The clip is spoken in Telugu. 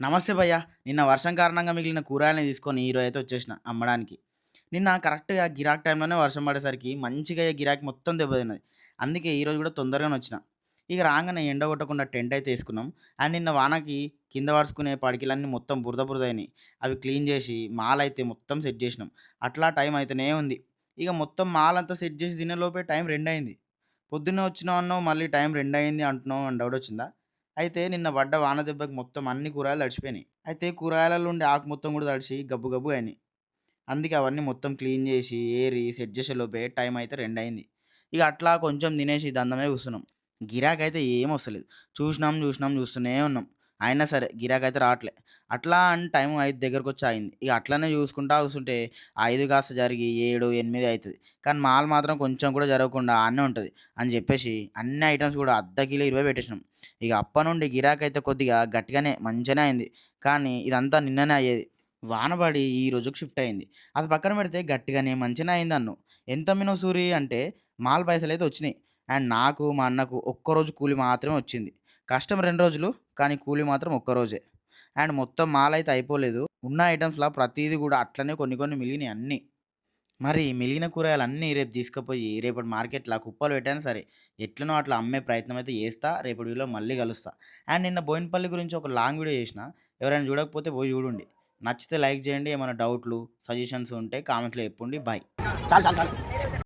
నమస్తే భయ్య. నిన్న వర్షం కారణంగా మిగిలిన కూరగాయలని తీసుకొని ఈరోజైతే వచ్చేసిన అమ్మడానికి. నిన్న కరెక్ట్‌గా గిరాకీ టైంలోనే వర్షం పడేసరికి మంచిగా గిరాకీ మొత్తం దెబ్బతిన్నది. అందుకే ఈరోజు కూడా తొందరగానే వచ్చిన. ఇక రాంగానే ఎండ కొట్టకుండా టెంట్ అయితే ఏసుకున్నాం. అండ్ నిన్న వానకి కింద పరుచుకునే పడికలన్నీ మొత్తం బురద బురద అయినాయి. అవి క్లీన్ చేసి మాలైతే మొత్తం సెట్ చేసినాం. అట్లా టైం అయితేనే ఉంది. ఇక మొత్తం మాలంతా సెట్ చేసి తినేలోపే టైం 2 అయింది. పొద్దున్నే వచ్చినావు అన్నావు మళ్ళీ టైం 2 అయింది అంటున్నావు అని డౌట్ వచ్చిందా? అయితే నిన్న పడ్డ వాన దెబ్బకి మొత్తం అన్ని కూరగాయలు తడిచిపోయినాయి. అయితే కూరగాయలలో ఉండే ఆకు మొత్తం కూడా తడిసి గబ్బు గబ్బు అయినాయి. అందుకే అవన్నీ మొత్తం క్లీన్ చేసి, ఏరి, సెట్ చేసేలోపే టైం అయితే 2 అయింది. ఇక అట్లా కొంచెం తినేసి దందమే కూసున్నాం. గిరాకైతే ఏమొస్తలేదు. చూస్తూనే ఉన్నాం. అయినా సరే గిరాకైతే రావట్లే. అట్లా అని టైం 5 దగ్గరకొచ్చి ఆగింది. ఇక అట్లనే చూసుకుంటా కూసుంటే 5 కాస్త జరిగి 7, 8 అయితది. కానీ మాల్ మాత్రం కొంచెం కూడా జరగకుండా ఆడనే ఉంటది అని చెప్పేసి అన్ని ఐటెమ్స్ కూడా అర్ధ కిలో 20 పెట్టేసినాం. ఇక అప్పటినుండి గిరాకైతే కొద్దిగా గట్టిగానే మంచిగానే అయింది. కానీ ఇదంతా నిన్ననే అయ్యేది. వాన పడి ఈ రోజుకి షిఫ్ట్ అయింది. అది పక్కన పెడితే గట్టిగానే మంచిగానే అయిందన్ను. ఎంత అమ్మినవు సూరి అంటే మాల్ పైసలైతే వచ్చినాయి. అండ్ నాకు, మా అన్నకు ఒక్కరోజు కూలి మాత్రమే వచ్చింది. కష్టం 2 రోజులు, కానీ కూలి మాత్రం ఒక్కరోజే. అండ్ మొత్తం మాల్ అయితే అయిపోలేదు. ఉన్న ఐటెమ్స్‌ల ప్రతీది గూడా అట్లనే కొన్ని కొన్ని మిలిగినయి అన్నీ. మరి మిలిగిన కూరగాయలన్నీ రేపు తీసుకుపోయి రేపటి మార్కెట్‌ల కుప్పలు పెట్టైనా సరే, ఎట్లనో అట్లా అమ్మే ప్రయత్నం అయితే చేస్తా. రేపటి వీడియోలో మళ్ళీ కలుస్తా. అండ్ నిన్న బోయినపల్లి గురించి ఒక లాంగ్ వీడియో చేసిన. ఎవరైనా చూడకపోతే పోయి చూడుండి. నచ్చితే లైక్ చేయండి. ఏమైనా డౌట్‌లు, సజెషన్స్ ఉంటే కామెంట్‌లో చెప్పుండి. బాయ్. చాలు చాలు చాలు